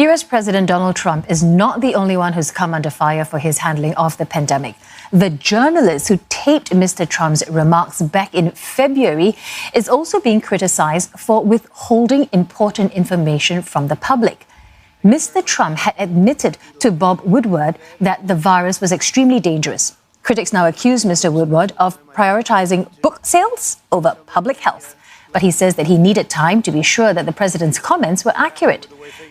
US President Donald Trump is not the only one who's come under fire for his handling of the pandemic. The journalist who taped Mr. Trump's remarks back in February is also being criticized for withholding important information from the public. Mr. Trump had admitted to Bob Woodward that the virus was extremely dangerous. Critics now accuse Mr. Woodward of prioritizing book sales over public health. But he says that he needed time to be sure that the president's comments were accurate.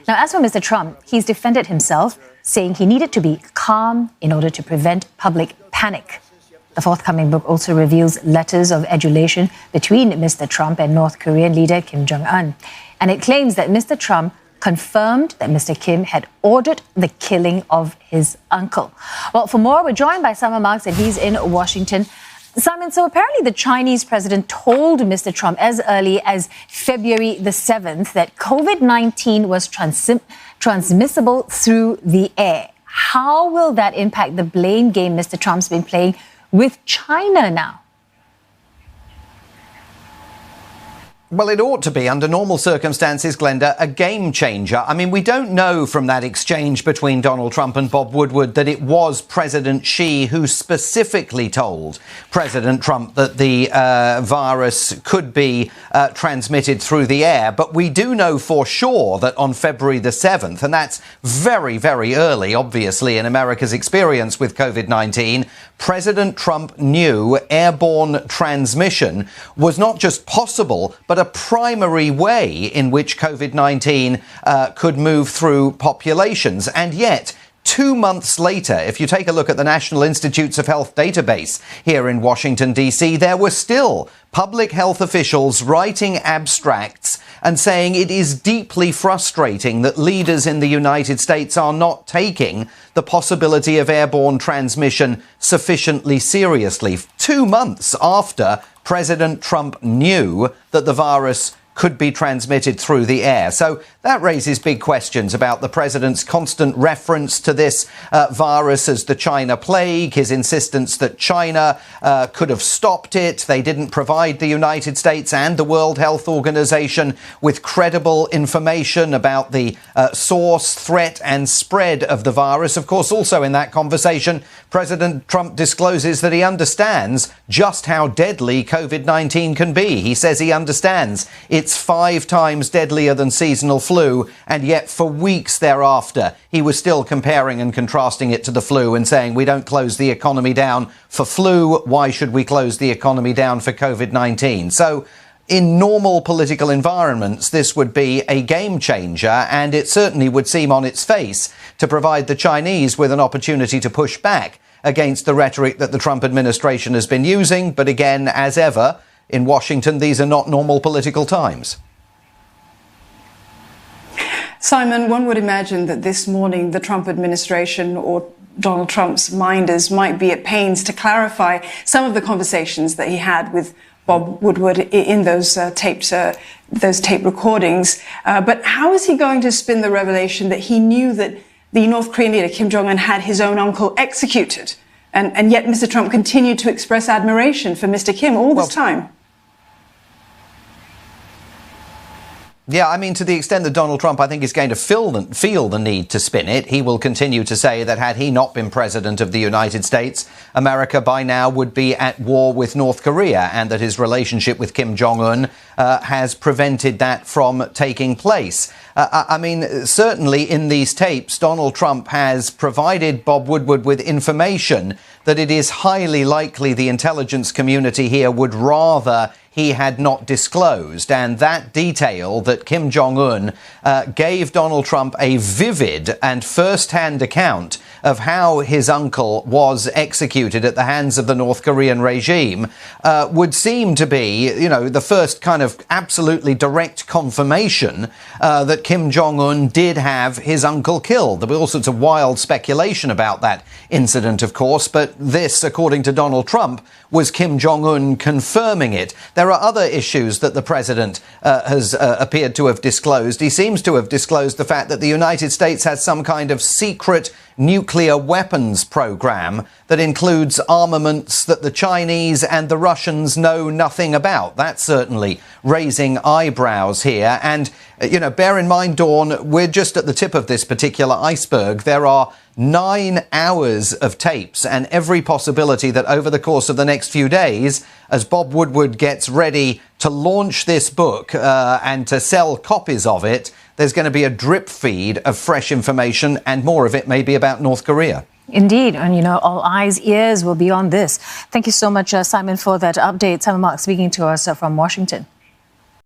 Now, as for Mr. Trump, he's defended himself, saying he needed to be calm in order to prevent public panic. The forthcoming book also reveals letters of adulation between Mr. Trump and North Korean leader Kim Jong-un. And it claims that Mr. Trump confirmed that Mr. Kim had ordered the killing of his uncle. Well, for more, we're joined by Simon Marks, and he's in Washington. Simon, so apparently the Chinese president told Mr. Trump as early as February the 7th that COVID-19 was transmissible through the air. How will that impact the blame game Mr. Trump's been playing with China now? Well, it ought to be, under normal circumstances, Glenda, a game changer. I mean, we don't know from that exchange between Donald Trump and Bob Woodward that it was President Xi who specifically told President Trump that the virus could be transmitted through the air. But we do know for sure that on February the 7th, and that's very, very early, obviously, in America's experience with COVID-19, President Trump knew airborne transmission was not just possible, but a primary way in which COVID-19 could move through populations. And yet, 2 months later, if you take a look at the National Institutes of Health database here in Washington, D.C., there were still public health officials writing abstracts and saying it is deeply frustrating that leaders in the United States are not taking the possibility of airborne transmission sufficiently seriously. 2 months after President Trump knew that the virus could be transmitted through the air. So that raises big questions about the president's constant reference to this virus as the China plague, his insistence that China could have stopped it. They didn't provide the United States and the World Health Organization with credible information about the source, threat and spread of the virus. Of course, also in that conversation, President Trump discloses that he understands just how deadly COVID-19 can be. He says he understands it's 5 times deadlier than seasonal flu, and yet for weeks thereafter, he was still comparing and contrasting it to the flu and saying, we don't close the economy down for flu, why should we close the economy down for COVID-19? So in normal political environments, this would be a game changer, and it certainly would seem on its face to provide the Chinese with an opportunity to push back against the rhetoric that the Trump administration has been using. But again, as ever, in Washington, these are not normal political times. Simon, one would imagine that this morning the Trump administration or Donald Trump's minders might be at pains to clarify some of the conversations that he had with Bob Woodward in those tape recordings. But how is he going to spin the revelation that he knew that the North Korean leader Kim Jong-un had his own uncle executed, and yet Mr. Trump continued to express admiration for Mr. Kim all this time? Yeah, I mean, to the extent that Donald Trump, I think, is going to feel the need to spin it, he will continue to say that had he not been president of the United States, America by now would be at war with North Korea, and that his relationship with Kim Jong-un has prevented that from taking place. I mean, certainly in these tapes, Donald Trump has provided Bob Woodward with information that it is highly likely the intelligence community here would rather he had not disclosed. And that detail that Kim Jong-un gave Donald Trump a vivid and first-hand account of how his uncle was executed at the hands of the North Korean regime would seem to be, you know, the first kind of absolutely direct confirmation that Kim Jong-un did have his uncle killed. There was all sorts of wild speculation about that incident, of course, but this, according to Donald Trump, was Kim Jong-un confirming it. There are other issues that the president has appeared to have disclosed. He seems to have disclosed the fact that the United States has some kind of secret nuclear weapons program that includes armaments that the Chinese and the Russians know nothing about. That's certainly raising eyebrows here. And, bear in mind, Dawn, we're just at the tip of this particular iceberg. There are 9 hours of tapes and every possibility that over the course of the next few days, as Bob Woodward gets ready to launch this book and to sell copies of it, there's going to be a drip feed of fresh information, and more of it may be about North Korea. Indeed. And, all eyes, ears will be on this. Thank you so much, Simon, for that update. Simon Mark speaking to us from Washington.